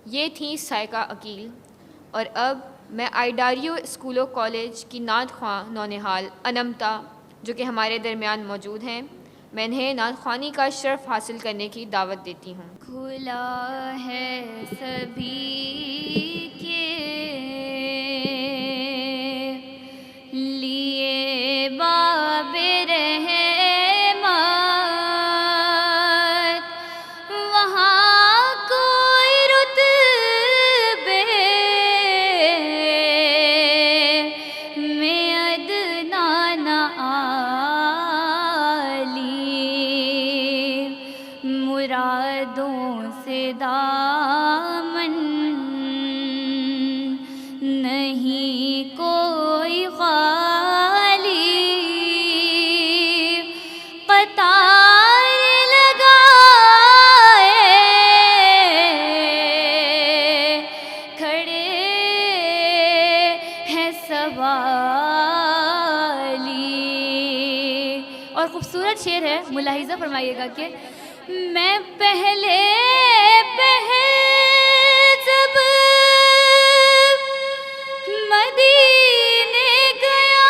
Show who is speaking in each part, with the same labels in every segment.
Speaker 1: یہ تھیں سائقہ عقیل، اور اب میں آئیڈاریو اسکول و کالج کی نعت خواں نونہال انمتا جو کہ ہمارے درمیان موجود ہیں، میں انہیں نعت خوانی کا شرف حاصل کرنے کی دعوت دیتی ہوں۔ کھلا ہے سبھی کے لیے باب رحمت، وہاں کوئی رتبے میں ادنیٰ نہ عالی، مرادوں سے دامن نہیں کوئی خالی، قطار لگائے کھڑے ہیں سوالی۔ اور خوبصورت شعر ہے، ملاحظہ فرمائیے گا کہ میں پہلے جب مدینے گیا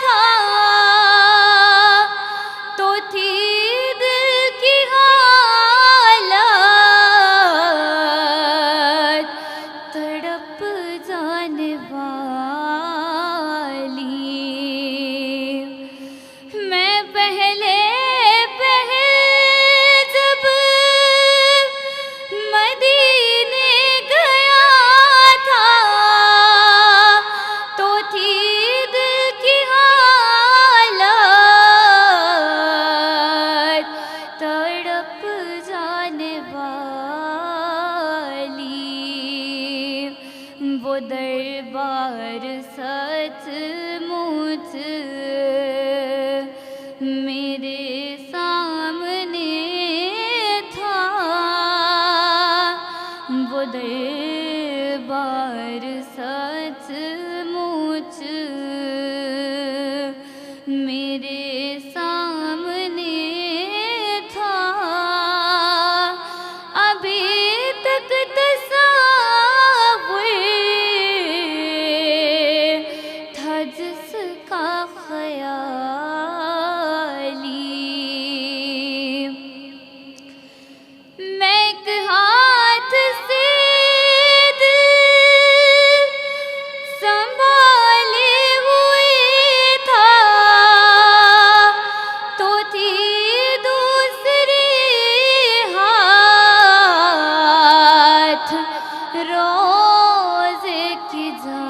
Speaker 1: تھا تو تھی دل کی حالت تڑپ جانے والی، میں پہلے جب مدینے گیا تھا تو تھی دل کی حالت تڑپ جانے والی، وہ دربار سچ مچ میرے سامنے تھا، وہ دربار سچ مچ میرے سامنے تھا، ابھی تک تصور تھا جس کا خیالی، میں ایک ہاتھ سے دل سنبھالے ہوئے تھا تو تھی دوسری ہاتھ روزے کی جالی،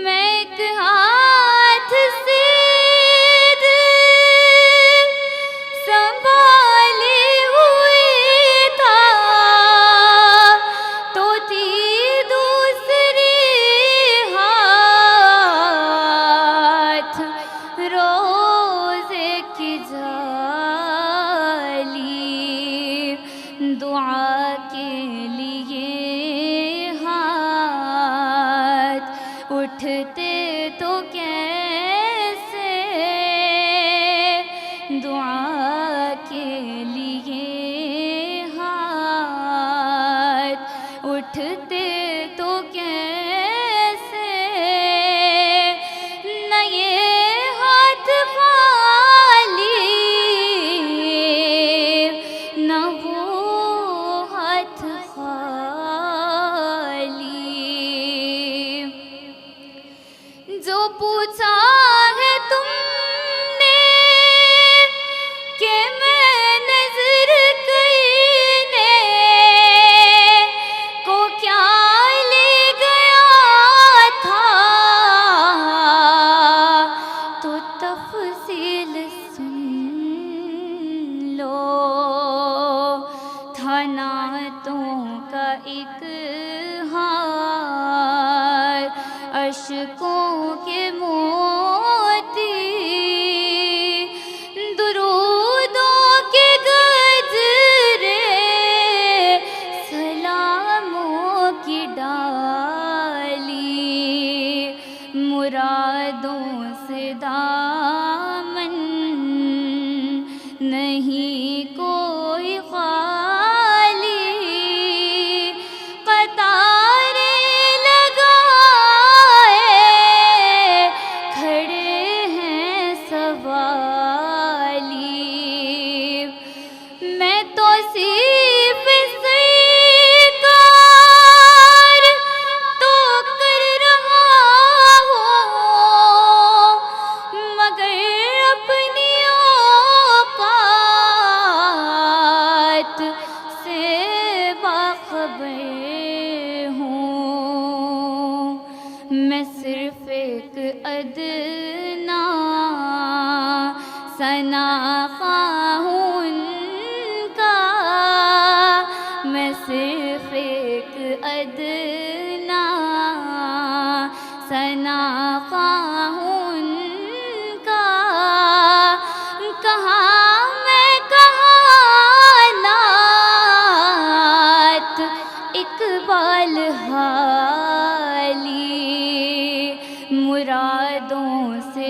Speaker 1: میں ایک ہاتھ سے دل سنبھالے ہوئے تھا تو تھی دوسری ہاتھ روزے کی جالی، دعا کے لیے ہاتھ اٹھتے تو کیسے، دعا کے لیے ہاتھ اٹھتے تو کیسے، نہ یہ ہاتھ خالی نہ وہ ہاتھ خالی، جو پوچھا ہے تم نے کہ میں نظر کرنے کو کیا لے گیا تھا، تو تفصیل سن لو، تھا نعتوں کا ایک ہار اشکوں کے موتی، درودوں کے گجرے سلاموں کی ڈالی، مرادوں سے دامن نہیں کو
Speaker 2: ادنا ثنا خواہ ہوں ان کا، میں صرف ایک ادنا ثنا خواہ ہوں ان کا، کہاں میں کہاں نعت اقبال حالی، مرادوں سے